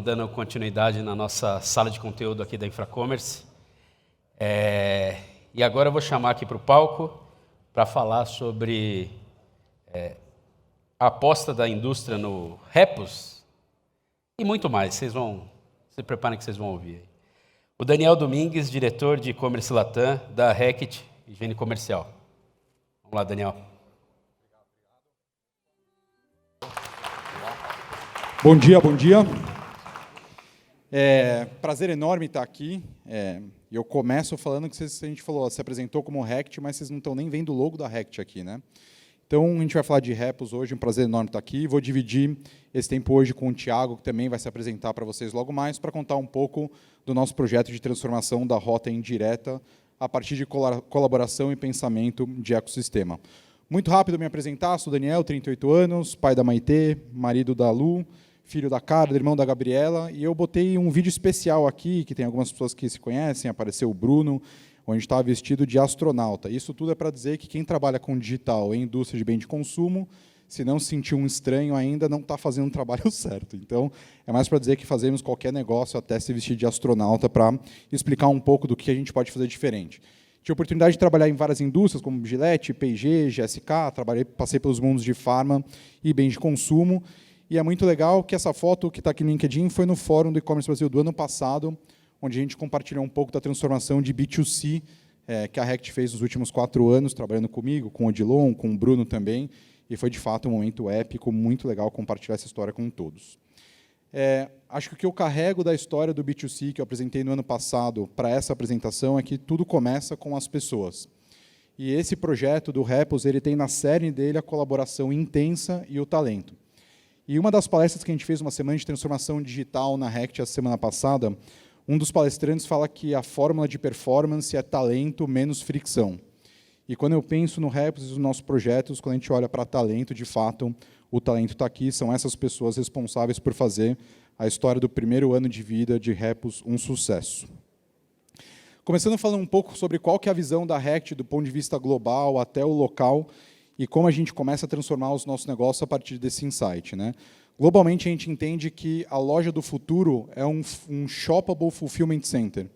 Estamos dando continuidade na nossa sala de conteúdo aqui da Infracommerce. E agora eu vou chamar aqui para o palco para falar sobre a aposta da indústria no Repos e muito mais. Vocês vão, se preparem que vocês vão ouvir. O Daniel Domingues, diretor de e-commerce Latam da Reckitt Higiene Comercial. Vamos lá, Daniel. Bom dia, bom dia. Prazer enorme estar aqui. Eu começo falando que a gente falou, se apresentou como Reckitt, mas vocês não estão nem vendo o logo da Reckitt aqui, né? Então, a gente vai falar de Repos hoje, um prazer enorme estar aqui. Vou dividir esse tempo hoje com o Thiago, que também vai se apresentar para vocês logo mais, para contar um pouco do nosso projeto de transformação da rota indireta a partir de colaboração e pensamento de ecossistema. Muito rápido me apresentar, sou Daniel, 38 anos, pai da Maitê, marido da Lu, filho da Carla, irmão da Gabriela, e eu botei um vídeo especial aqui, que tem algumas pessoas que se conhecem, apareceu o Bruno, onde estava vestido de astronauta. Isso tudo é para dizer que quem trabalha com digital em indústria de bem de consumo, se não se sentir um estranho ainda, não está fazendo um trabalho certo. Então, é mais para dizer que fazemos qualquer negócio até se vestir de astronauta para explicar um pouco do que a gente pode fazer diferente. Tive a oportunidade de trabalhar em várias indústrias, como Gillette, P&G, GSK, passei pelos mundos de farma e bem de consumo, e é muito legal que essa foto que está aqui no LinkedIn foi no Fórum do E-Commerce Brasil do ano passado, onde a gente compartilhou um pouco da transformação de B2C que a Reckitt fez nos últimos 4 anos, trabalhando comigo, com o Odilon, com o Bruno também, e foi, de fato, um momento épico, muito legal compartilhar essa história com todos. Acho que o que eu carrego da história do B2C que eu apresentei no ano passado para essa apresentação é que tudo começa com as pessoas. E esse projeto do Repos, ele tem na série dele a colaboração intensa e o talento. E uma das palestras que a gente fez, uma semana de transformação digital na Reckitt a semana passada, um dos palestrantes fala que a fórmula de performance é talento menos fricção. E quando eu penso no Repos e nos nossos projetos, quando a gente olha para talento, de fato, o talento está aqui, são essas pessoas responsáveis por fazer a história do primeiro ano de vida de Repos um sucesso. Começando falando um pouco sobre qual que é a visão da Reckitt do ponto de vista global até o local, e como a gente começa a transformar os nossos negócios a partir desse insight, né? Globalmente, a gente entende que a loja do futuro é um shoppable fulfillment center.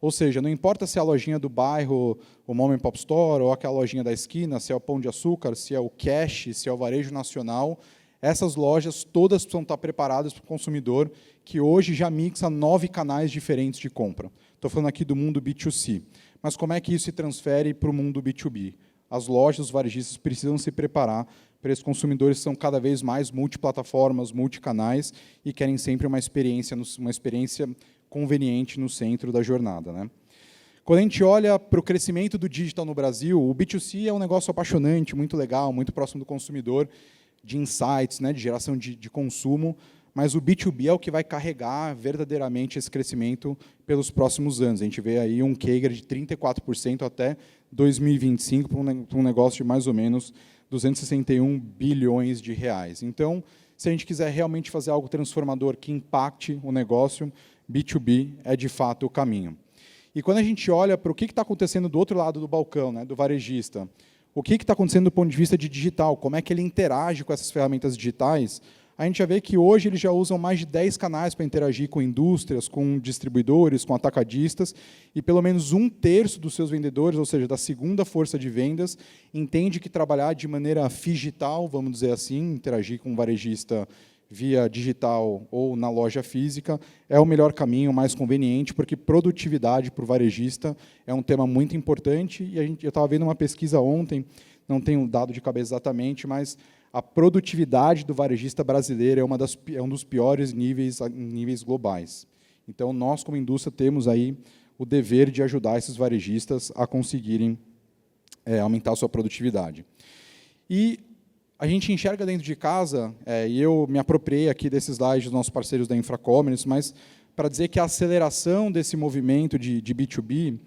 Ou seja, não importa se é a lojinha do bairro, o Mom and Pop Store, ou aquela lojinha da esquina, se é o Pão de Açúcar, se é o Cash, se é o Varejo Nacional, essas lojas todas precisam estar preparadas para o consumidor, que hoje já mixa 9 canais diferentes de compra. Estou falando aqui do mundo B2C. Mas como é que isso se transfere para o mundo B2B? As lojas, os varejistas precisam se preparar para esses consumidores que são cada vez mais multiplataformas, multicanais e querem sempre uma experiência conveniente no centro da jornada, né? Quando a gente olha para o crescimento do digital no Brasil, o B2C é um negócio apaixonante, muito legal, muito próximo do consumidor, de insights, né, de geração de consumo, mas o B2B é o que vai carregar verdadeiramente esse crescimento pelos próximos anos. A gente vê aí um CAGR de 34% até 2025 para um negócio de mais ou menos 261 bilhões de reais. Então, se a gente quiser realmente fazer algo transformador que impacte o negócio, B2B é, de fato, o caminho. E quando a gente olha para o que está acontecendo do outro lado do balcão, né, do varejista, o que está acontecendo do ponto de vista de digital, como é que ele interage com essas ferramentas digitais, a gente já vê que hoje eles já usam mais de 10 canais para interagir com indústrias, com distribuidores, com atacadistas, e pelo menos 1/3 dos seus vendedores, ou seja, da segunda força de vendas, entende que trabalhar de maneira digital, vamos dizer assim, interagir com um varejista via digital ou na loja física, é o melhor caminho, mais conveniente, porque produtividade para o varejista é um tema muito importante, e eu estava vendo uma pesquisa ontem, não tenho dado de cabeça exatamente, mas a produtividade do varejista brasileiro é um dos piores níveis globais. Então, nós, como indústria, temos aí o dever de ajudar esses varejistas a conseguirem aumentar a sua produtividade. E a gente enxerga dentro de casa, e eu me apropriei aqui desses slides dos nossos parceiros da Infracommerce, mas para dizer que a aceleração desse movimento de B2B,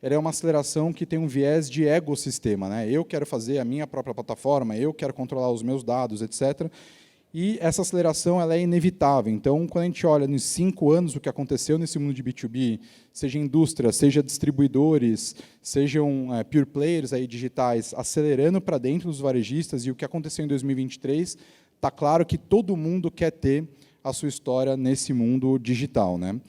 ela é uma aceleração que tem um viés de ecossistema, né? Eu quero fazer a minha própria plataforma, eu quero controlar os meus dados, etc. E essa aceleração ela é inevitável. Então, quando a gente olha nos 5 anos o que aconteceu nesse mundo de B2B, seja indústria, seja distribuidores, sejam pure players aí digitais, acelerando para dentro dos varejistas, e o que aconteceu em 2023, está claro que todo mundo quer ter a sua história nesse mundo digital, né?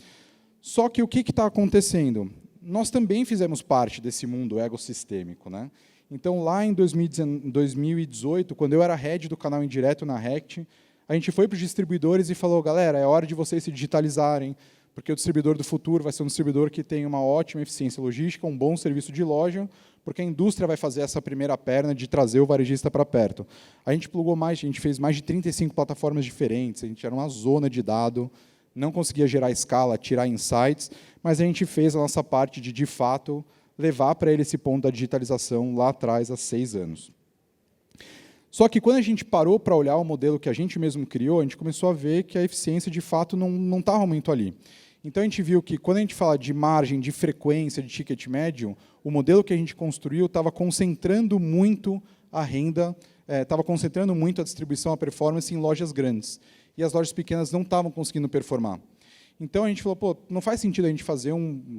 Só que o que está acontecendo? Nós também fizemos parte desse mundo ecossistêmico, né? Então, lá em 2018, quando eu era head do canal Indireto na Rect, a gente foi para os distribuidores e falou, galera, é hora de vocês se digitalizarem, porque o distribuidor do futuro vai ser um distribuidor que tem uma ótima eficiência logística, um bom serviço de loja, porque a indústria vai fazer essa primeira perna de trazer o varejista para perto. A gente plugou mais, a gente fez mais de 35 plataformas diferentes, a gente era uma zona de dado, não conseguia gerar escala, tirar insights, mas a gente fez a nossa parte de fato, levar para ele esse ponto da digitalização lá atrás, há 6 anos. Só que quando a gente parou para olhar o modelo que a gente mesmo criou, a gente começou a ver que a eficiência, de fato, não estava muito ali. Então, a gente viu que, quando a gente fala de margem, de frequência, de ticket médio, o modelo que a gente construiu estava concentrando muito a renda, estava concentrando muito a distribuição, a performance em lojas grandes. E as lojas pequenas não estavam conseguindo performar. Então, a gente falou, pô, não faz sentido a gente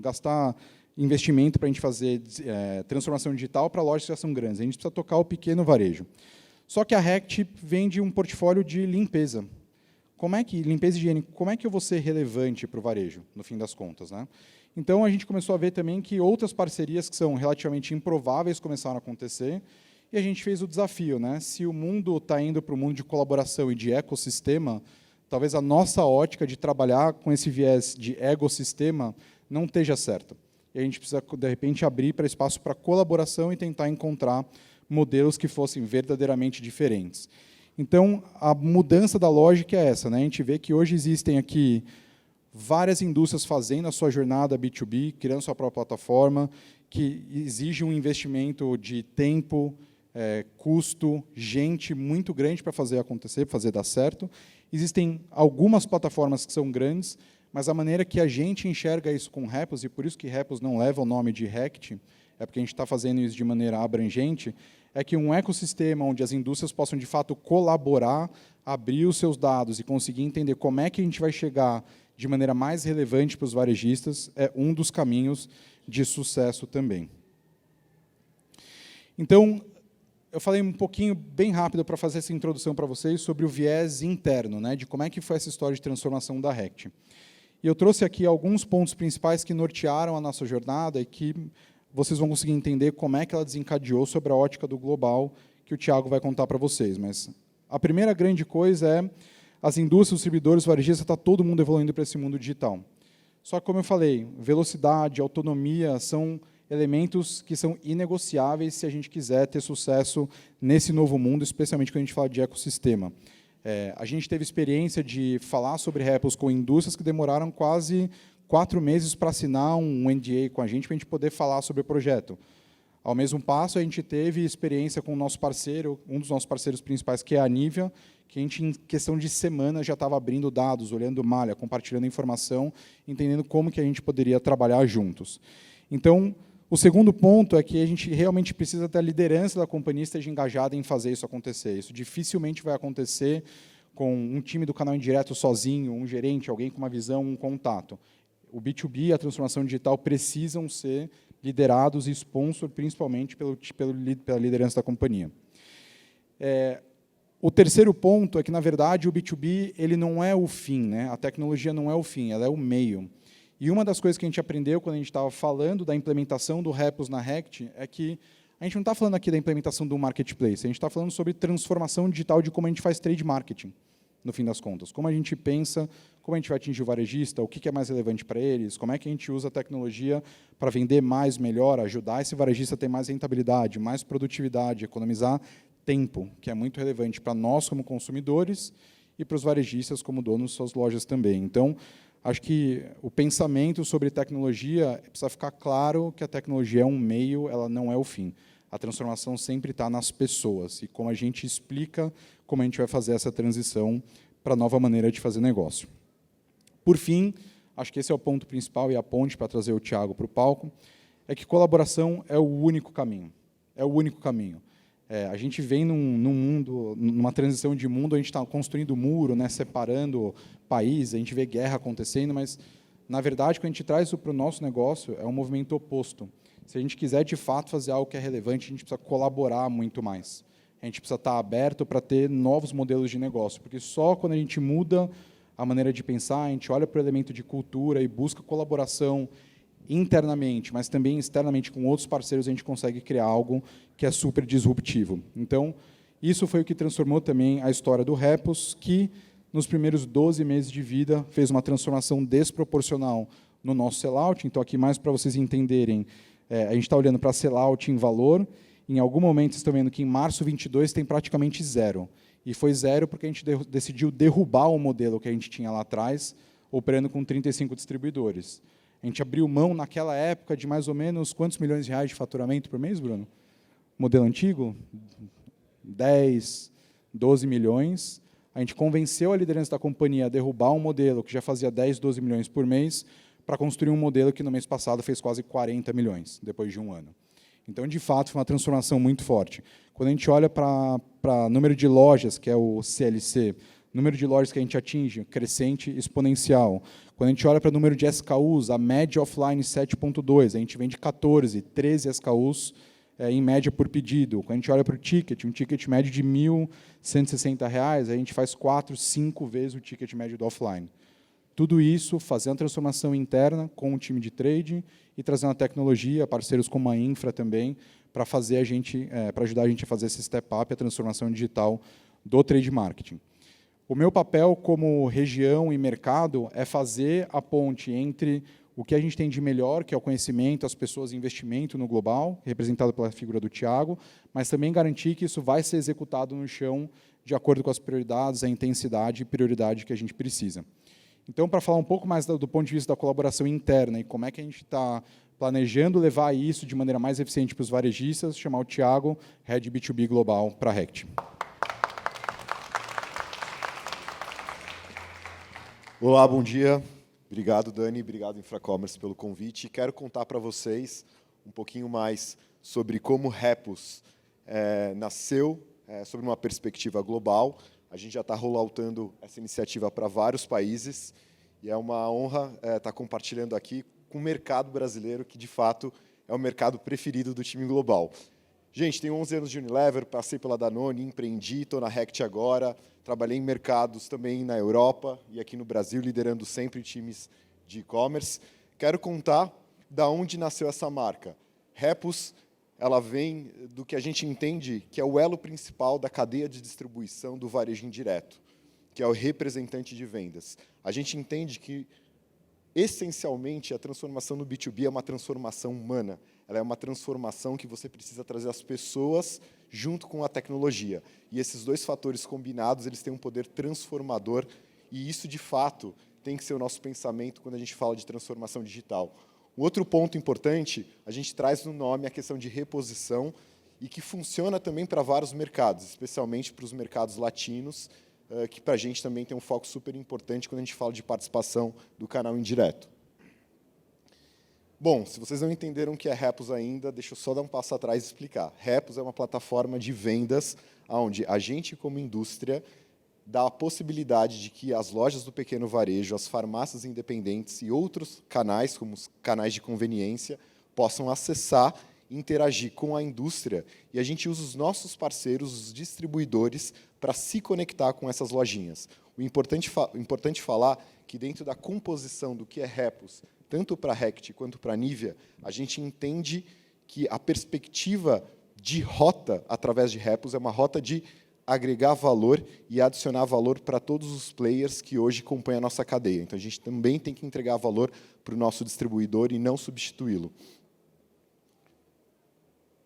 gastar investimento para a gente fazer transformação digital para lojas que já são grandes. A gente precisa tocar o pequeno varejo. Só que a Rect vende um portfólio de limpeza. Limpeza higiênica, como é que eu vou ser relevante para o varejo, no fim das contas, né? Então, a gente começou a ver também que outras parcerias que são relativamente improváveis começaram a acontecer, e a gente fez o desafio, né? Se o mundo está indo para o mundo de colaboração e de ecossistema, talvez a nossa ótica de trabalhar com esse viés de ecossistema não esteja certa. E a gente precisa, de repente, abrir para espaço para colaboração e tentar encontrar modelos que fossem verdadeiramente diferentes. Então, a mudança da lógica é essa, né? A gente vê que hoje existem aqui várias indústrias fazendo a sua jornada B2B, criando sua própria plataforma, que exige um investimento de tempo, custo, gente muito grande para fazer acontecer, para fazer dar certo. Existem algumas plataformas que são grandes, mas a maneira que a gente enxerga isso com Repos, e por isso que Repos não leva o nome de Rect, é porque a gente está fazendo isso de maneira abrangente, é que um ecossistema onde as indústrias possam, de fato, colaborar, abrir os seus dados e conseguir entender como é que a gente vai chegar de maneira mais relevante para os varejistas, é um dos caminhos de sucesso também. Então, eu falei um pouquinho, bem rápido, para fazer essa introdução para vocês, sobre o viés interno, né, de como é que foi essa história de transformação da Rect. E eu trouxe aqui alguns pontos principais que nortearam a nossa jornada e que vocês vão conseguir entender como é que ela desencadeou sobre a ótica do global, que o Thiago vai contar para vocês. Mas a primeira grande coisa é as indústrias, os distribuidores, os varejistas, está todo mundo evoluindo para esse mundo digital. Só que, como eu falei, velocidade, autonomia são elementos que são inegociáveis se a gente quiser ter sucesso nesse novo mundo, especialmente quando a gente fala de ecossistema. A gente teve experiência de falar sobre Repos com indústrias que demoraram quase 4 meses para assinar um NDA com a gente, para a gente poder falar sobre o projeto. Ao mesmo passo, a gente teve experiência com o nosso parceiro, um dos nossos parceiros principais, que é a Nivea, que a gente, em questão de semana, já estava abrindo dados, olhando malha, compartilhando informação, entendendo como que a gente poderia trabalhar juntos. Então, o segundo ponto é que a gente realmente precisa ter a liderança da companhia esteja engajada em fazer isso acontecer. Isso dificilmente vai acontecer com um time do canal Indireto sozinho, um gerente, alguém com uma visão, um contato. O B2B e a transformação digital precisam ser liderados e sponsor, principalmente pela liderança da companhia. O terceiro ponto é que, na verdade, o B2B ele não é o fim, né? A tecnologia não é o fim, ela é o meio. E uma das coisas que a gente aprendeu quando a gente estava falando da implementação do Repos na Rect é que a gente não está falando aqui da implementação do marketplace, a gente está falando sobre transformação digital de como a gente faz trade marketing, no fim das contas. Como a gente pensa, como a gente vai atingir o varejista, o que é mais relevante para eles, como é que a gente usa a tecnologia para vender mais, melhor, ajudar esse varejista a ter mais rentabilidade, mais produtividade, economizar tempo, que é muito relevante para nós como consumidores e para os varejistas como donos de suas lojas também. Então, acho que o pensamento sobre tecnologia precisa ficar claro que a tecnologia é um meio, ela não é o fim. A transformação sempre está nas pessoas e como a gente explica como a gente vai fazer essa transição para a nova maneira de fazer negócio. Por fim, acho que esse é o ponto principal e a ponte para trazer o Thiago para o palco, é que colaboração é o único caminho. É o único caminho. A gente vem num mundo, numa transição de mundo, a gente está construindo muro, né, separando países, a gente vê guerra acontecendo, mas, na verdade, quando a gente traz isso para o nosso negócio, é um movimento oposto. Se a gente quiser, de fato, fazer algo que é relevante, a gente precisa colaborar muito mais. A gente precisa estar aberto para ter novos modelos de negócio, porque só quando a gente muda a maneira de pensar, a gente olha para o elemento de cultura e busca colaboração internamente, mas também externamente com outros parceiros, a gente consegue criar algo que é super disruptivo. Então, isso foi o que transformou também a história do Repos, que, nos primeiros 12 meses de vida, fez uma transformação desproporcional no nosso sellout. Então, aqui mais para vocês entenderem, a gente está olhando para sellout em valor. Em algum momento, vocês estão vendo que em março 22 tem praticamente zero. E foi zero porque a gente decidiu derrubar o modelo que a gente tinha lá atrás, operando com 35 distribuidores. A gente abriu mão, naquela época, de mais ou menos quantos milhões de reais de faturamento por mês, Bruno? Modelo antigo? 10, 12 milhões. A gente convenceu a liderança da companhia a derrubar um modelo que já fazia 10, 12 milhões por mês, para construir um modelo que, no mês passado, fez quase 40 milhões, depois de um ano. Então, de fato, foi uma transformação muito forte. Quando a gente olha para número de lojas, que é o CLC, número de lojas que a gente atinge, crescente exponencial. Quando a gente olha para o número de SKUs, a média offline 7.2, a gente vende 14, 13 SKUs em média por pedido. Quando a gente olha para o ticket, um ticket médio de R$ 1.160, a gente faz 4, 5 vezes o ticket médio do offline. Tudo isso fazendo transformação interna com o time de trade e trazendo a tecnologia, parceiros como a Infra também, para fazer a gente, para ajudar a gente a fazer esse step up, a transformação digital do trade marketing. O meu papel como região e mercado é fazer a ponte entre o que a gente tem de melhor, que é o conhecimento, as pessoas e investimento no global, representado pela figura do Thiago, mas também garantir que isso vai ser executado no chão de acordo com as prioridades, a intensidade e prioridade que a gente precisa. Então, para falar um pouco mais do ponto de vista da colaboração interna e como é que a gente está planejando levar isso de maneira mais eficiente para os varejistas, chamar o Thiago, Head B2B Global, para a Rect. Olá, bom dia. Obrigado, Dani. Obrigado, Infracommerce, pelo convite. Quero contar para vocês um pouquinho mais sobre como Repos nasceu, sobre uma perspectiva global. A gente já está rolloutando essa iniciativa para vários países e é uma honra estar compartilhando aqui com o mercado brasileiro, que, de fato, é o mercado preferido do time global. Gente, tenho 11 anos de Unilever, passei pela Danone, empreendi, estou na Rect agora, trabalhei em mercados também na Europa e aqui no Brasil, liderando sempre times de e-commerce. Quero contar da onde nasceu essa marca. Repos, ela vem do que a gente entende que é o elo principal da cadeia de distribuição do varejo indireto, que é o representante de vendas. A gente entende que, essencialmente, a transformação no B2B é uma transformação humana. Ela é uma transformação que você precisa trazer as pessoas junto com a tecnologia. E esses dois fatores combinados, eles têm um poder transformador, e isso, de fato, tem que ser o nosso pensamento quando a gente fala de transformação digital. Um outro ponto importante, a gente traz no nome a questão de reposição, e que funciona também para vários mercados, especialmente para os mercados latinos, que para a gente também tem um foco super importante quando a gente fala de participação do canal indireto. Bom, se vocês não entenderam o que é Repos ainda, deixa eu só dar um passo atrás e explicar. Repos é uma plataforma de vendas onde a gente, como indústria, dá a possibilidade de que as lojas do pequeno varejo, as farmácias independentes e outros canais, como os canais de conveniência, possam acessar e interagir com a indústria, e a gente usa os nossos parceiros, os distribuidores, para se conectar com essas lojinhas. O importante falar que, dentro da composição do que é Repos, tanto para a Rect quanto para a Nivea, a gente entende que a perspectiva de rota através de Repos é uma rota de agregar valor e adicionar valor para todos os players que hoje compõem a nossa cadeia. Então, a gente também tem que entregar valor para o nosso distribuidor e não substituí-lo.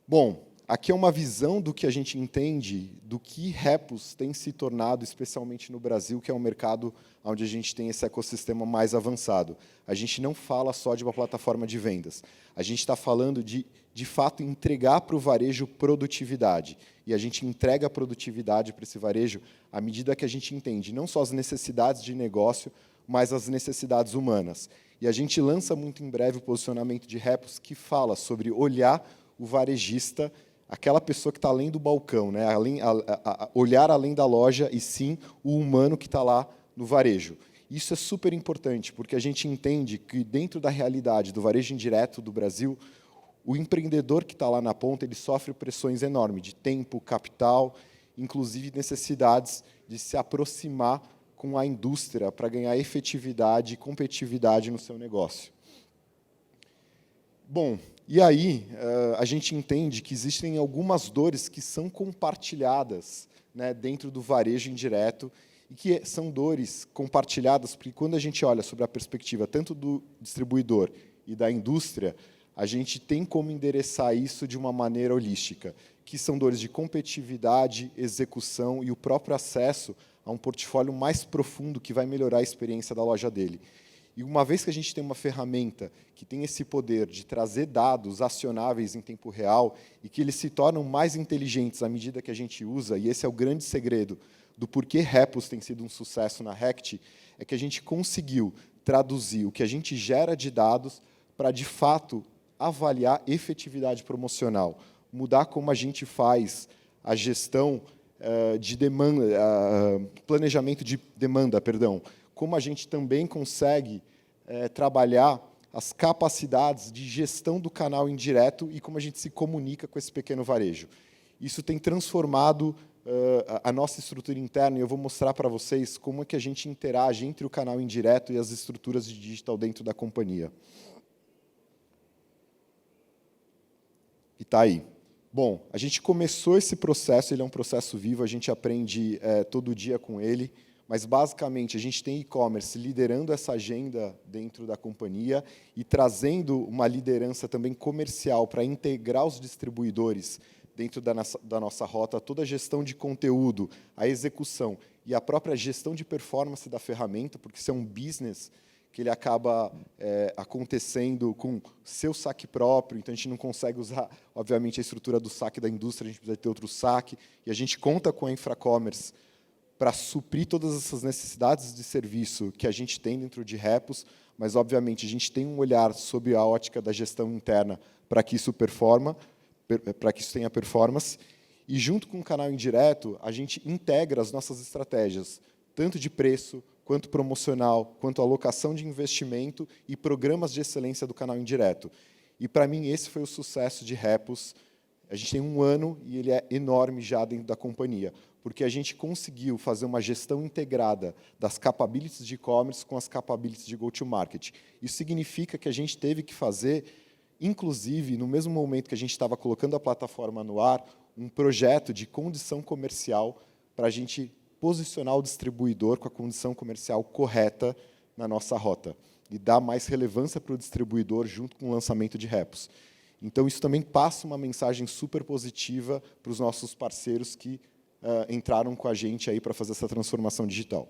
Bom, aqui é uma visão do que a gente entende do que Repos tem se tornado, especialmente no Brasil, que é um mercado onde a gente tem esse ecossistema mais avançado. A gente não fala só de uma plataforma de vendas. A gente está falando de fato, entregar para o varejo produtividade. E a gente entrega a produtividade para esse varejo à medida que a gente entende não só as necessidades de negócio, mas as necessidades humanas. E a gente lança muito em breve o posicionamento de Repos, que fala sobre olhar o varejista, aquela pessoa que está além do balcão, né? Olhar além da loja e, sim, o humano que está lá no varejo. Isso é super importante, porque a gente entende que, dentro da realidade do varejo indireto do Brasil, o empreendedor que está lá na ponta, ele sofre pressões enormes de tempo, capital, inclusive necessidades de se aproximar com a indústria para ganhar efetividade e competitividade no seu negócio. Bom, e aí a gente entende que existem algumas dores que são compartilhadas, né, dentro do varejo indireto, e que são dores compartilhadas, porque quando a gente olha sobre a perspectiva tanto do distribuidor e da indústria, a gente tem como endereçar isso de uma maneira holística, que são dores de competitividade, execução e o próprio acesso a um portfólio mais profundo que vai melhorar a experiência da loja dele. E uma vez que a gente tem uma ferramenta que tem esse poder de trazer dados acionáveis em tempo real e que eles se tornam mais inteligentes à medida que a gente usa, e esse é o grande segredo do porquê Repos tem sido um sucesso na Rect, é que a gente conseguiu traduzir o que a gente gera de dados para, de fato, avaliar efetividade promocional, mudar como a gente faz a gestão de demanda, planejamento de demanda, perdão, como a gente também consegue trabalhar as capacidades de gestão do canal indireto e como a gente se comunica com esse pequeno varejo. Isso tem transformado a nossa estrutura interna, e eu vou mostrar para vocês como é que a gente interage entre o canal indireto e as estruturas de digital dentro da companhia. E está aí. Bom, a gente começou esse processo, ele é um processo vivo, a gente aprende todo dia com ele, mas, basicamente, a gente tem e-commerce liderando essa agenda dentro da companhia e trazendo uma liderança também comercial para integrar os distribuidores dentro da nossa rota, toda a gestão de conteúdo, a execução e a própria gestão de performance da ferramenta, porque isso é um business que ele acaba acontecendo com seu saque próprio, então a gente não consegue usar, obviamente, a estrutura do saque da indústria, a gente precisa ter outro saque, e a gente conta com a Infracommerce para suprir todas essas necessidades de serviço que a gente tem dentro de Repos, mas, obviamente, a gente tem um olhar sobre a ótica da gestão interna para que isso para que isso tenha performance, e, junto com o canal indireto, a gente integra as nossas estratégias, tanto de preço, quanto promocional, quanto alocação de investimento e programas de excelência do canal indireto. E, para mim, esse foi o sucesso de Repos. A gente tem 1 ano e ele é enorme já dentro da companhia, porque a gente conseguiu fazer uma gestão integrada das capabilities de e-commerce com as capabilities de go-to-market. Isso significa que a gente teve que fazer, inclusive, no mesmo momento que a gente estava colocando a plataforma no ar, um projeto de condição comercial para a gente posicionar o distribuidor com a condição comercial correta na nossa rota e dar mais relevância para o distribuidor junto com o lançamento de Repos. Então, isso também passa uma mensagem super positiva para os nossos parceiros que entraram com a gente aí para fazer essa transformação digital.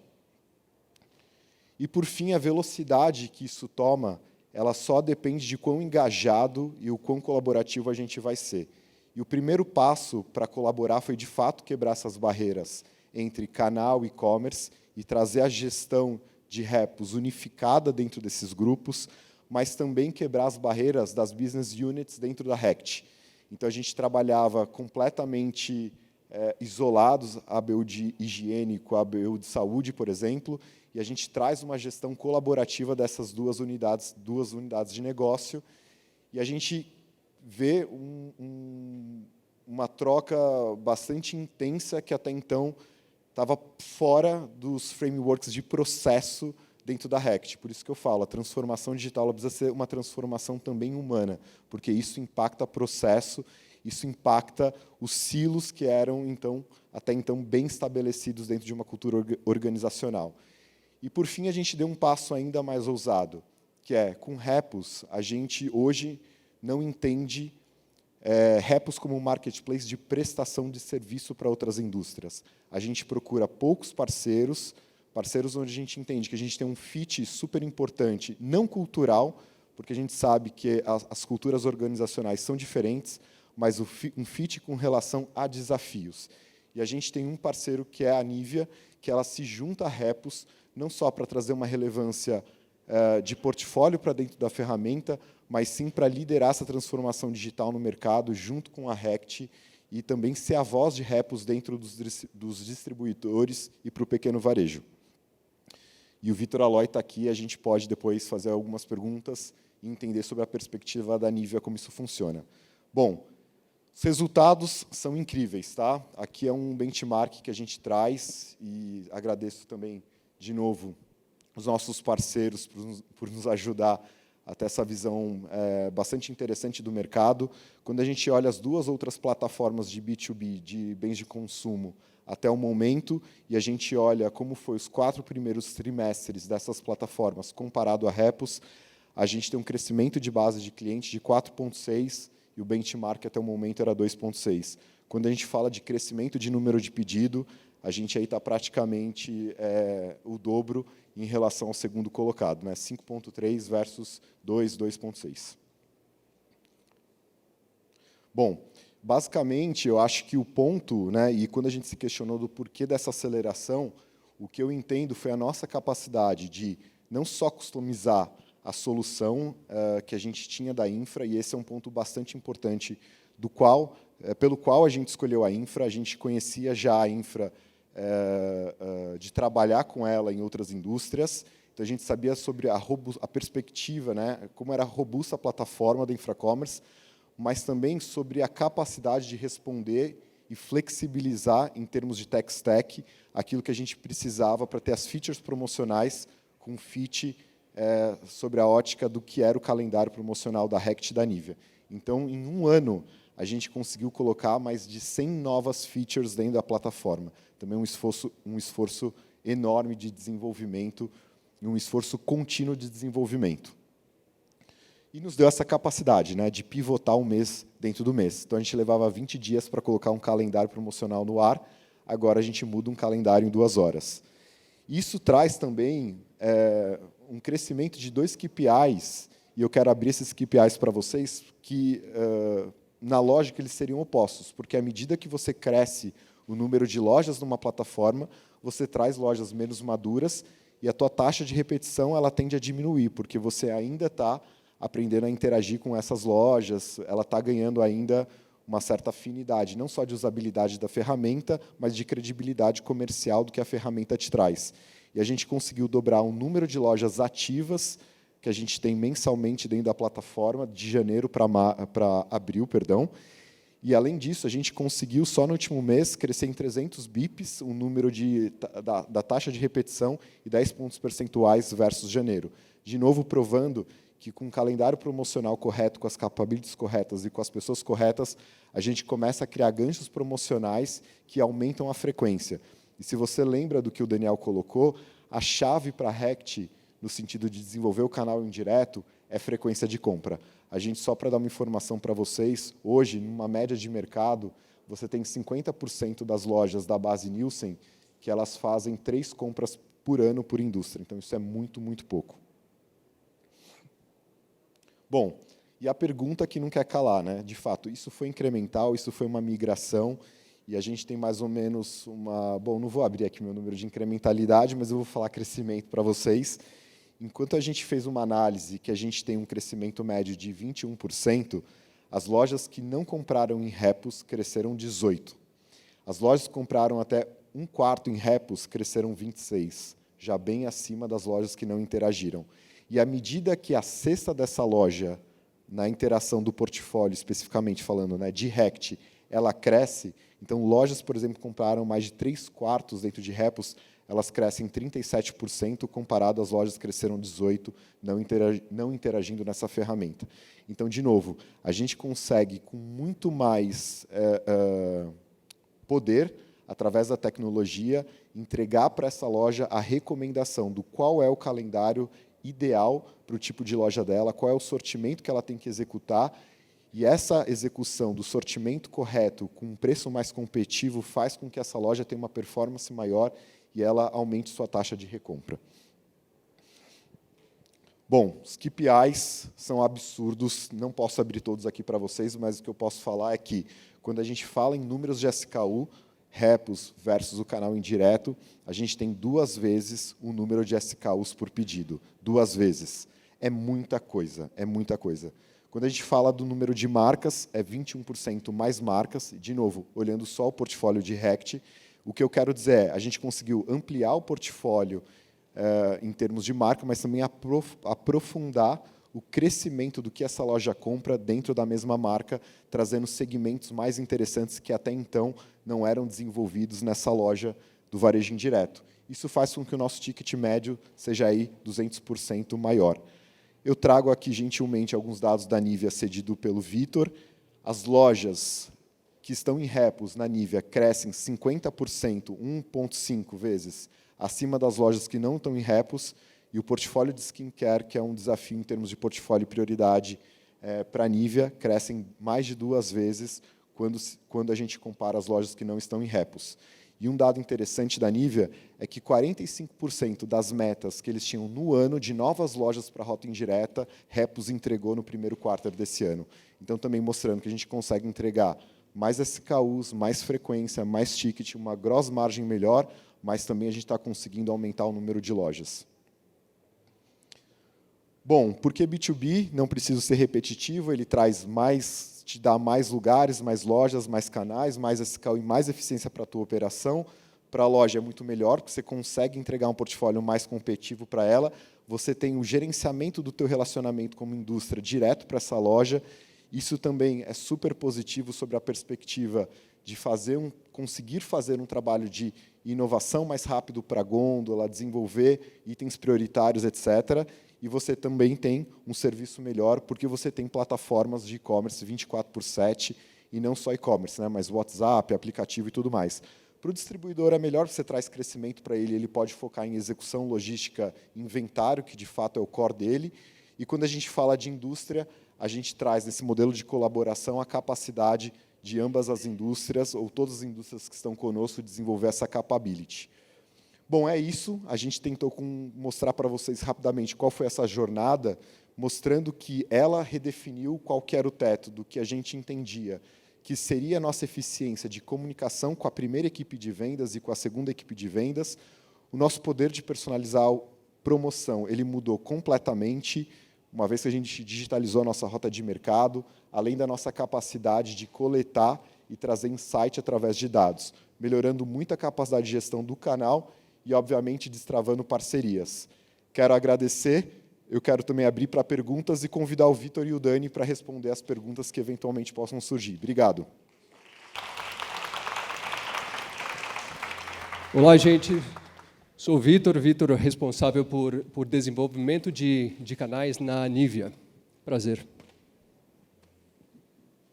E, por fim, a velocidade que isso toma, ela só depende de quão engajado e o quão colaborativo a gente vai ser. E o primeiro passo para colaborar foi, de fato, quebrar essas barreiras entre canal e e-commerce e trazer a gestão de Repos unificada dentro desses grupos, mas também quebrar as barreiras das business units dentro da Rect. Então, a gente trabalhava completamente isolados, a ABU de higiene com a ABU de saúde, por exemplo, e a gente traz uma gestão colaborativa dessas duas unidades de negócio, e a gente vê uma troca bastante intensa que até então estava fora dos frameworks de processo dentro da Rect. Por isso que eu falo, a transformação digital ela precisa ser uma transformação também humana, porque isso impacta processo, isso impacta os silos que eram, até então, bem estabelecidos dentro de uma cultura organizacional. E, por fim, a gente deu um passo ainda mais ousado, que é, com Repos, a gente, hoje, não entende Repos como um marketplace de prestação de serviço para outras indústrias. A gente procura poucos parceiros onde a gente entende que a gente tem um fit super importante, não cultural, porque a gente sabe que as culturas organizacionais são diferentes, mas um fit com relação a desafios. E a gente tem um parceiro que é a Nivea, que ela se junta a Repos, não só para trazer uma relevância de portfólio para dentro da ferramenta, mas sim para liderar essa transformação digital no mercado, junto com a Rect, e também ser a voz de Repos dentro dos distribuidores e para o pequeno varejo. E o Vitor Aloy está aqui, a gente pode depois fazer algumas perguntas e entender sobre a perspectiva da Nivea, como isso funciona. Bom, os resultados são incríveis, tá? Aqui é um benchmark que a gente traz, e agradeço também de novo, os nossos parceiros por nos ajudar a ter essa visão bastante interessante do mercado. Quando a gente olha as duas outras plataformas de B2B, de bens de consumo, até o momento, e a gente olha como foi os 4 primeiros trimestres dessas plataformas comparado a Repos, a gente tem um crescimento de base de clientes de 4,6 e o benchmark até o momento era 2,6. Quando a gente fala de crescimento de número de pedido, a gente aí está praticamente o dobro em relação ao segundo colocado, né? 5,3 versus 2,6. Bom, basicamente, eu acho que o ponto, né, e quando a gente se questionou do porquê dessa aceleração, o que eu entendo foi a nossa capacidade de não só customizar a solução que a gente tinha da infra, e esse é um ponto bastante importante, pelo qual a gente escolheu a infra. A gente conhecia já a infra de trabalhar com ela em outras indústrias, então a gente sabia sobre a perspectiva, né, como era robusta a plataforma da Infracommerce, mas também sobre a capacidade de responder e flexibilizar, em termos de tech stack, aquilo que a gente precisava para ter as features promocionais com fit sobre a ótica do que era o calendário promocional da Rect e da Nivea. Então, em um ano, a gente conseguiu colocar mais de 100 novas features dentro da plataforma. Também um esforço enorme de desenvolvimento e um esforço contínuo de desenvolvimento. E nos deu essa capacidade, né, de pivotar um mês dentro do mês. Então, a gente levava 20 dias para colocar um calendário promocional no ar, agora a gente muda um calendário em 2 horas. Isso traz também um crescimento de 2 KPIs, e eu quero abrir esses KPIs para vocês, que, na lógica, eles seriam opostos, porque à medida que você cresce o número de lojas numa plataforma, você traz lojas menos maduras, e a tua taxa de repetição ela tende a diminuir, porque você ainda está aprendendo a interagir com essas lojas, ela está ganhando ainda uma certa afinidade, não só de usabilidade da ferramenta, mas de credibilidade comercial do que a ferramenta te traz. E a gente conseguiu dobrar o número de lojas ativas que a gente tem mensalmente dentro da plataforma, de janeiro para abril, perdão. E, além disso, a gente conseguiu, só no último mês, crescer em 300 bips o número da taxa de repetição e 10 pontos percentuais versus janeiro. De novo, provando que, com o calendário promocional correto, com as capabilities corretas e com as pessoas corretas, a gente começa a criar ganchos promocionais que aumentam a frequência. E, se você lembra do que o Daniel colocou, a chave para a Rect, no sentido de desenvolver o canal indireto, é frequência de compra. A gente, só para dar uma informação para vocês, hoje, numa média de mercado, você tem 50% das lojas da base Nielsen que elas fazem 3 compras por ano por indústria. Então, isso é muito, muito pouco. Bom, e a pergunta que não quer calar, né? De fato, isso foi incremental, isso foi uma migração, e a gente tem mais ou menos uma... Bom, não vou abrir aqui meu número de incrementalidade, mas eu vou falar crescimento para vocês. Enquanto a gente fez uma análise que a gente tem um crescimento médio de 21%, as lojas que não compraram em Repos cresceram 18%. As lojas que compraram até 1/4 em Repos cresceram 26%, já bem acima das lojas que não interagiram. E, à medida que a cesta dessa loja, na interação do portfólio, especificamente falando, né, de Rect, ela cresce, então lojas, por exemplo, que compraram mais de 3/4 dentro de Repos, elas crescem 37%, comparado às lojas que cresceram 18%, não interagindo nessa ferramenta. Então, de novo, a gente consegue, com muito mais poder, através da tecnologia, entregar para essa loja a recomendação do qual é o calendário ideal para o tipo de loja dela, qual é o sortimento que ela tem que executar, e essa execução do sortimento correto, com um preço mais competitivo, faz com que essa loja tenha uma performance maior e ela aumente sua taxa de recompra. Bom, os KPIs são absurdos, não posso abrir todos aqui para vocês, mas o que eu posso falar é que, quando a gente fala em números de SKU, Repos versus o canal indireto, a gente tem 2 vezes o número de SKUs por pedido. 2 vezes. É muita coisa, é muita coisa. Quando a gente fala do número de marcas, é 21% mais marcas. De novo, olhando só o portfólio de Rect, o que eu quero dizer é, a gente conseguiu ampliar o portfólio em termos de marca, mas também aprofundar o crescimento do que essa loja compra dentro da mesma marca, trazendo segmentos mais interessantes que até então não eram desenvolvidos nessa loja do varejo indireto. Isso faz com que o nosso ticket médio seja aí 200% maior. Eu trago aqui, gentilmente, alguns dados da Nivea, cedido pelo Vitor. As lojas que estão em repos na Nivea crescem 50%, 1,5 vezes, acima das lojas que não estão em repos, e o portfólio de skincare, que é um desafio em termos de portfólio e prioridade para a Nivea, crescem mais de 2 vezes quando a gente compara as lojas que não estão em repos. E um dado interessante da Nivea é que 45% das metas que eles tinham no ano de novas lojas para a rota indireta, Repos entregou no primeiro quarto desse ano. Então, também mostrando que a gente consegue entregar mais SKUs, mais frequência, mais ticket, uma gross margem melhor, mas também a gente está conseguindo aumentar o número de lojas. Bom, porque B2B, não preciso ser repetitivo, ele traz mais, te dá mais lugares, mais lojas, mais canais, mais SKU e mais eficiência para a tua operação. Para a loja é muito melhor, porque você consegue entregar um portfólio mais competitivo para ela, você tem o gerenciamento do teu relacionamento como indústria direto para essa loja. Isso também é super positivo sobre a perspectiva de conseguir fazer um trabalho de inovação mais rápido para a gôndola, desenvolver itens prioritários, etc. E você também tem um serviço melhor, porque você tem plataformas de e-commerce 24/7, e não só e-commerce, né, mas WhatsApp, aplicativo e tudo mais. Para o distribuidor é melhor, você traz crescimento para ele, ele pode focar em execução, logística, inventário, que de fato é o core dele. E quando a gente fala de indústria, a gente traz nesse modelo de colaboração a capacidade de ambas as indústrias, ou todas as indústrias que estão conosco, desenvolver essa capability. Bom, é isso. A gente tentou mostrar para vocês rapidamente qual foi essa jornada, mostrando que ela redefiniu qual que era o teto do que a gente entendia que seria a nossa eficiência de comunicação com a primeira equipe de vendas e com a segunda equipe de vendas. O nosso poder de personalizar a promoção ele mudou completamente, uma vez que a gente digitalizou a nossa rota de mercado, além da nossa capacidade de coletar e trazer insight através de dados, melhorando muito a capacidade de gestão do canal e, obviamente, destravando parcerias. Quero agradecer, eu quero também abrir para perguntas e convidar o Vitor e o Dani para responder as perguntas que eventualmente possam surgir. Obrigado. Olá, gente. Sou o Vitor, responsável por desenvolvimento de canais na Nivea. Prazer.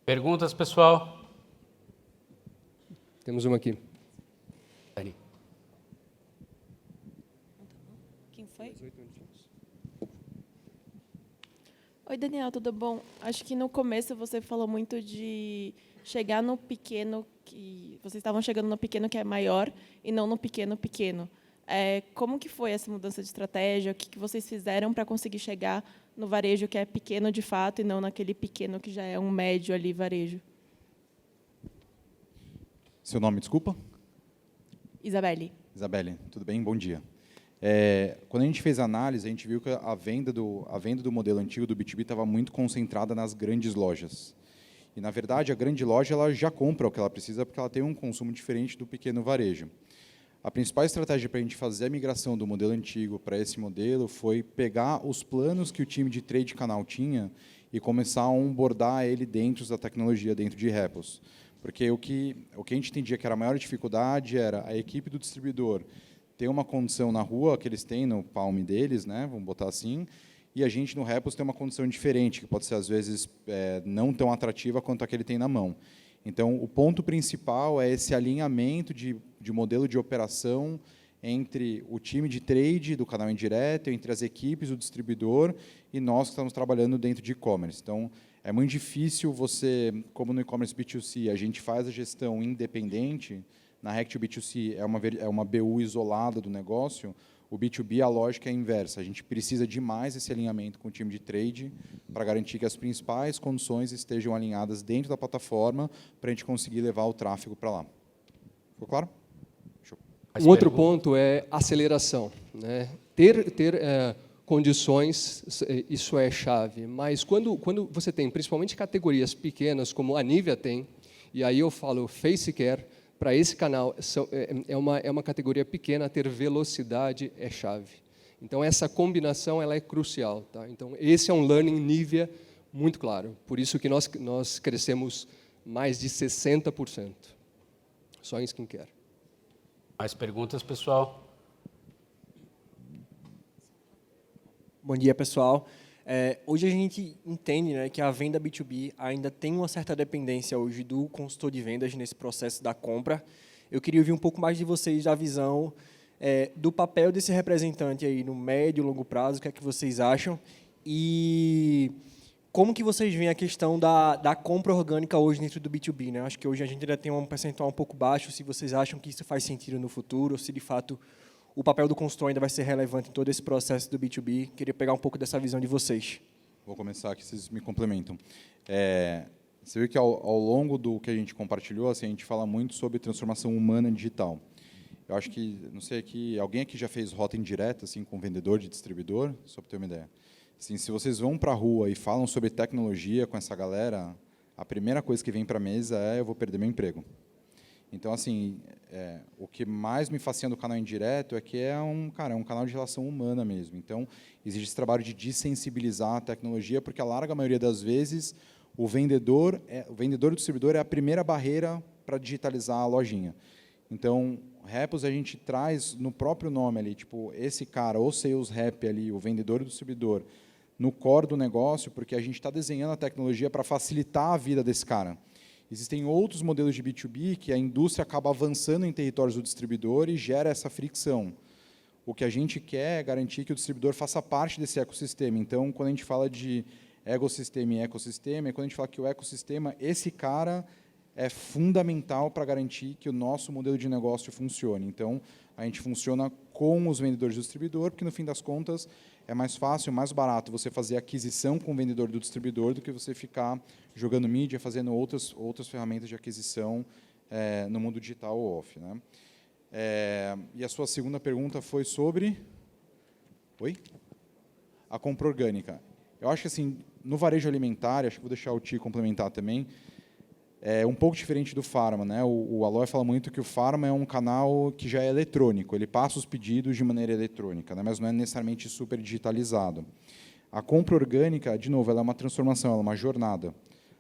Perguntas, pessoal? Temos uma aqui. Dani. Quem foi? Oi, Daniel, tudo bom? Acho que no começo você falou muito de chegar no pequeno, que vocês estavam chegando no pequeno que é maior e não no pequeno pequeno. Como que foi essa mudança de estratégia? O que vocês fizeram para conseguir chegar no varejo que é pequeno de fato e não naquele pequeno que já é um médio ali varejo? Seu nome, desculpa? Isabelle. Isabelle, tudo bem? Bom dia. Quando a gente fez a análise, a gente viu que a venda do modelo antigo do B2B estava muito concentrada nas grandes lojas. E, na verdade, a grande loja ela já compra o que ela precisa porque ela tem um consumo diferente do pequeno varejo. A principal estratégia para a gente fazer a migração do modelo antigo para esse modelo foi pegar os planos que o time de trade canal tinha e começar a onboardar ele dentro da tecnologia, dentro de Repos. Porque o que a gente entendia que era a maior dificuldade era a equipe do distribuidor ter uma condição na rua que eles têm no palm deles, né, vamos botar assim, e a gente no Repos tem uma condição diferente, que pode ser, às vezes, não tão atrativa quanto a que ele tem na mão. Então, o ponto principal é esse alinhamento de modelo de operação entre o time de trade do canal indireto, entre as equipes, o distribuidor e nós que estamos trabalhando dentro de e-commerce. Então, é muito difícil você, como no e-commerce B2C, a gente faz a gestão independente, na Rect B2C é uma BU isolada do negócio, o B2B, a lógica é a inversa. A gente precisa de mais esse alinhamento com o time de trade para garantir que as principais condições estejam alinhadas dentro da plataforma para a gente conseguir levar o tráfego para lá. Ficou claro? Um outro ponto é aceleração, né? Ter condições, isso é chave. Mas quando você tem, principalmente categorias pequenas, como a Nivea tem, e aí eu falo Face Care, para esse canal, é uma categoria pequena, ter velocidade é chave. Então, essa combinação ela é crucial. Tá? Então, esse é um learning Nivea muito claro. Por isso que nós crescemos mais de 60%, só em skincare. Mais perguntas, pessoal? Bom dia, pessoal. Hoje a gente entende, né, que a venda B2B ainda tem uma certa dependência hoje do consultor de vendas nesse processo da compra. Eu queria ouvir um pouco mais de vocês da visão do papel desse representante aí no médio e longo prazo, o que é que vocês acham? E como que vocês veem a questão da compra orgânica hoje dentro do B2B? Né? Acho que hoje a gente ainda tem um percentual um pouco baixo, se vocês acham que isso faz sentido no futuro, ou se de fato o papel do consultor ainda vai ser relevante em todo esse processo do B2B. Queria pegar um pouco dessa visão de vocês. Vou começar aqui, vocês me complementam. Você viu que ao longo do que a gente compartilhou, assim, a gente fala muito sobre transformação humana digital. Eu acho que, não sei, alguém aqui já fez rota indireta assim, com vendedor de distribuidor? Só para ter uma ideia. Assim, se vocês vão para a rua e falam sobre tecnologia com essa galera, a primeira coisa que vem para a mesa é: eu vou perder meu emprego. Então, assim, o que mais me fascina do canal indireto é que é um canal de relação humana mesmo. Então, existe esse trabalho de desensibilizar a tecnologia, porque a larga maioria das vezes o vendedor e o distribuidor é a primeira barreira para digitalizar a lojinha. Então, Repos a gente traz no próprio nome ali, tipo, esse cara, ou sales rep ali, o vendedor e o distribuidor, no core do negócio, porque a gente está desenhando a tecnologia para facilitar a vida desse cara. Existem outros modelos de B2B que a indústria acaba avançando em territórios do distribuidor e gera essa fricção. O que a gente quer é garantir que o distribuidor faça parte desse ecossistema. Então, quando a gente fala de ecossistema e ecossistema, é quando a gente fala que o ecossistema, esse cara é fundamental para garantir que o nosso modelo de negócio funcione. Então, a gente funciona com os vendedores do distribuidor, porque, no fim das contas, é mais fácil, mais barato você fazer aquisição com o vendedor do distribuidor do que você ficar jogando mídia, fazendo outras ferramentas de aquisição no mundo digital ou off. Né? E a sua segunda pergunta foi sobre... Oi? A compra orgânica. Eu acho que, assim, no varejo alimentar, acho que vou deixar o Ti complementar também, é um pouco diferente do Pharma. Né? O Aloy fala muito que o Pharma é um canal que já é eletrônico, ele passa os pedidos de maneira eletrônica, né? Mas não é necessariamente super digitalizado. A compra orgânica, de novo, ela é uma transformação, ela é uma jornada.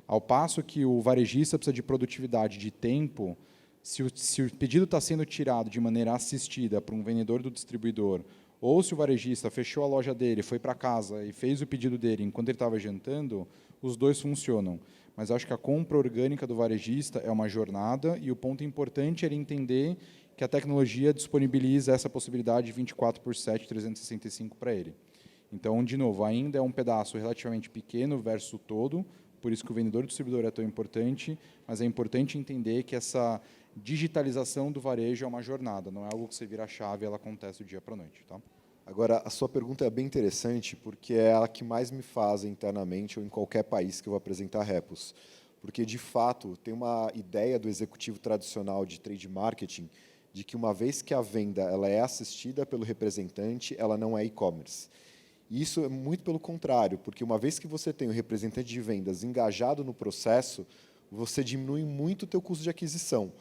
Ao passo que o varejista precisa de produtividade, de tempo, se o pedido está sendo tirado de maneira assistida por um vendedor do distribuidor, ou se o varejista fechou a loja dele, foi para casa e fez o pedido dele enquanto ele estava jantando, os dois funcionam. Mas acho que a compra orgânica do varejista é uma jornada e o ponto importante é ele entender que a tecnologia disponibiliza essa possibilidade de 24/7, 365 para ele. Então, de novo, ainda é um pedaço relativamente pequeno versus o todo, por isso que o vendedor e o distribuidor é tão importante, mas é importante entender que essa digitalização do varejo é uma jornada, não é algo que você vira a chave e ela acontece do dia para a noite. Tá? Agora, a sua pergunta é bem interessante, porque é a que mais me faz internamente ou em qualquer país que eu vou apresentar Repos. Porque, de fato, tem uma ideia do executivo tradicional de trade marketing de que, uma vez que a venda ela é assistida pelo representante, ela não é e-commerce. E isso é muito pelo contrário, porque uma vez que você tem o representante de vendas engajado no processo, você diminui muito o teu custo de aquisição.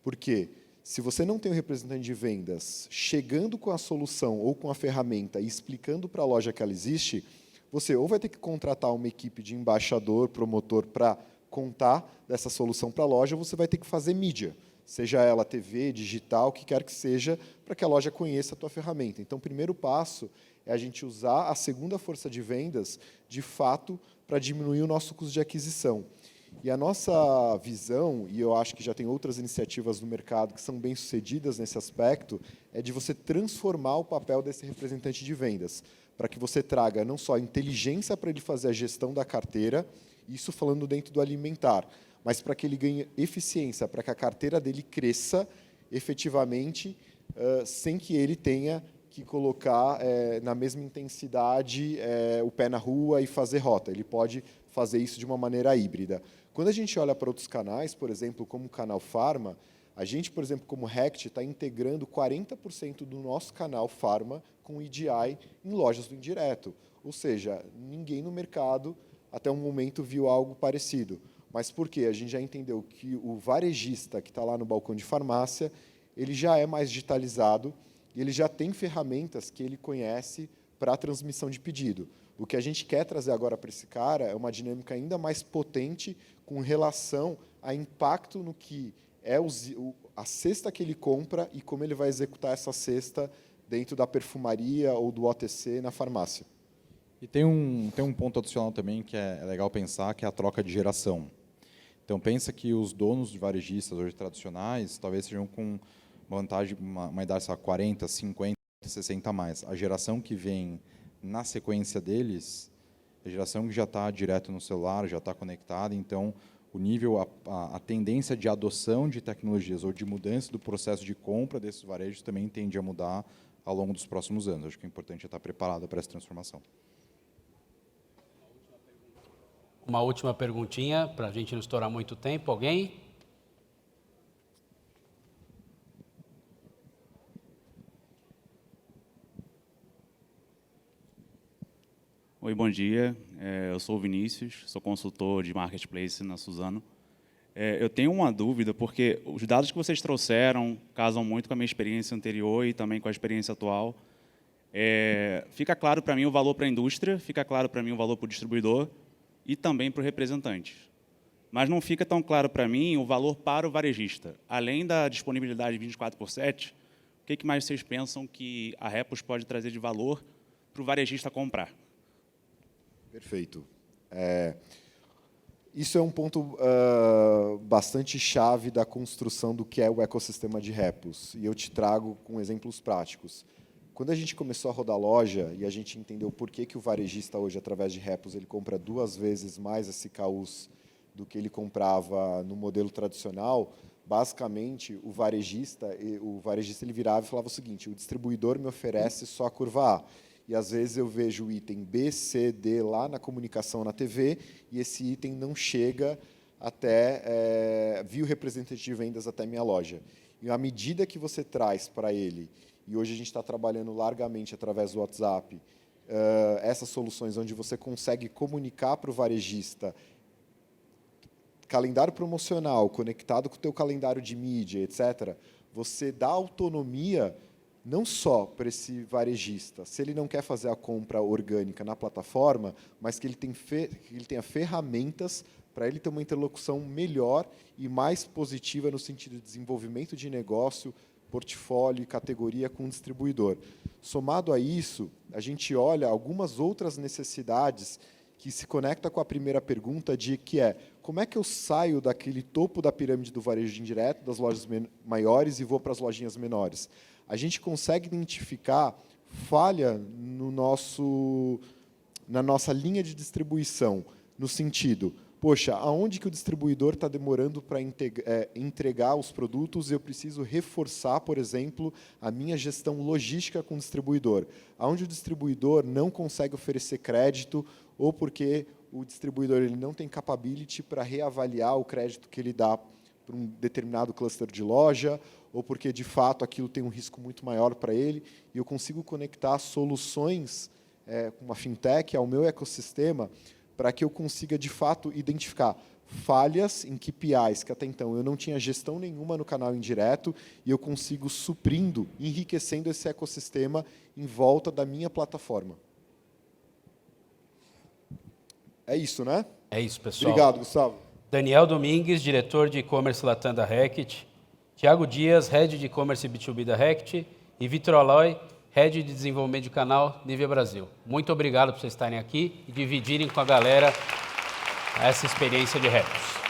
Por quê? Se você não tem o representante de vendas chegando com a solução ou com a ferramenta e explicando para a loja que ela existe, você ou vai ter que contratar uma equipe de embaixador, promotor, para contar dessa solução para a loja, ou você vai ter que fazer mídia, seja ela TV, digital, o que quer que seja, para que a loja conheça a tua ferramenta. Então, o primeiro passo é a gente usar a segunda força de vendas, de fato, para diminuir o nosso custo de aquisição. E a nossa visão, e eu acho que já tem outras iniciativas no mercado que são bem-sucedidas nesse aspecto, é de você transformar o papel desse representante de vendas, para que você traga não só inteligência para ele fazer a gestão da carteira, isso falando dentro do alimentar, mas para que ele ganhe eficiência, para que a carteira dele cresça efetivamente, sem que ele tenha que colocar na mesma intensidade o pé na rua e fazer rota. Ele pode fazer isso de uma maneira híbrida. Quando a gente olha para outros canais, por exemplo, como o canal Pharma, a gente, por exemplo, como Rect, está integrando 40% do nosso canal Pharma com o EDI em lojas do indireto. Ou seja, ninguém no mercado, até o momento, viu algo parecido. Mas por quê? A gente já entendeu que o varejista que está lá no balcão de farmácia, ele já é mais digitalizado e ele já tem ferramentas que ele conhece para a transmissão de pedido. O que a gente quer trazer agora para esse cara é uma dinâmica ainda mais potente com relação a impacto no que é a cesta que ele compra e como ele vai executar essa cesta dentro da perfumaria ou do OTC na farmácia. E tem um ponto adicional também que é legal pensar, que é a troca de geração. Então, pensa que os donos de varejistas hoje tradicionais talvez sejam com uma vantagem, uma idade, sabe, 40, 50, 60 a mais. A geração que vem na sequência deles, a geração que já está direto no celular, já está conectada, então o nível, a tendência de adoção de tecnologias ou de mudança do processo de compra desses varejos também tende a mudar ao longo dos próximos anos. Acho que é importante estar preparado para essa transformação. Uma última perguntinha, para a gente não estourar muito tempo. Alguém? Oi, bom dia. Eu sou o Vinícius, sou consultor de Marketplace na Suzano. Eu tenho uma dúvida, porque os dados que vocês trouxeram casam muito com a minha experiência anterior e também com a experiência atual. Fica claro para mim o valor para a indústria, fica claro para mim o valor para o distribuidor e também para o representante. Mas não fica tão claro para mim o valor para o varejista. Além da disponibilidade 24/7, o que mais vocês pensam que a Repos pode trazer de valor para o varejista comprar? Perfeito. Isso é um ponto bastante chave da construção do que é o ecossistema de Repos. E eu te trago com exemplos práticos. Quando a gente começou a rodar loja e a gente entendeu por que o varejista hoje, através de Repos, ele compra 2 vezes mais SKUs do que ele comprava no modelo tradicional, basicamente o varejista ele virava e falava o seguinte: o distribuidor me oferece só a curva A. E às vezes eu vejo o item B, C, D lá na comunicação na TV e esse item não chega até via o representante de vendas até minha loja. E à medida que você traz para ele, e hoje a gente está trabalhando largamente através do WhatsApp, essas soluções onde você consegue comunicar para o varejista calendário promocional conectado com o teu calendário de mídia, etc., você dá autonomia não só para esse varejista, se ele não quer fazer a compra orgânica na plataforma, mas que ele tenha ferramentas para ele ter uma interlocução melhor e mais positiva no sentido de desenvolvimento de negócio, portfólio e categoria com o distribuidor. Somado a isso, a gente olha algumas outras necessidades que se conecta com a primeira pergunta, que é como é que eu saio daquele topo da pirâmide do varejo indireto, das lojas maiores, e vou para as lojinhas menores. A gente consegue identificar falha na nossa linha de distribuição, no sentido, poxa, aonde que o distribuidor está demorando para entregar os produtos, eu preciso reforçar, por exemplo, a minha gestão logística com o distribuidor. Aonde o distribuidor não consegue oferecer crédito, ou porque o distribuidor ele não tem capability para reavaliar o crédito que ele dá para um determinado cluster de loja, ou porque, de fato, aquilo tem um risco muito maior para ele, e eu consigo conectar soluções com uma fintech ao meu ecossistema para que eu consiga, de fato, identificar falhas em KPIs, que até então eu não tinha gestão nenhuma no canal indireto, e eu consigo suprindo, enriquecendo esse ecossistema em volta da minha plataforma. É isso, né? É isso, pessoal. Obrigado, Gustavo. Daniel Domingues, diretor de e-commerce Latam da Reckitt, Tiago Dias, head de e-commerce B2B da Reckitt, e Vitor Aloy, head de desenvolvimento de canal Nivea Brasil. Muito obrigado por vocês estarem aqui e dividirem com a galera essa experiência de Repos.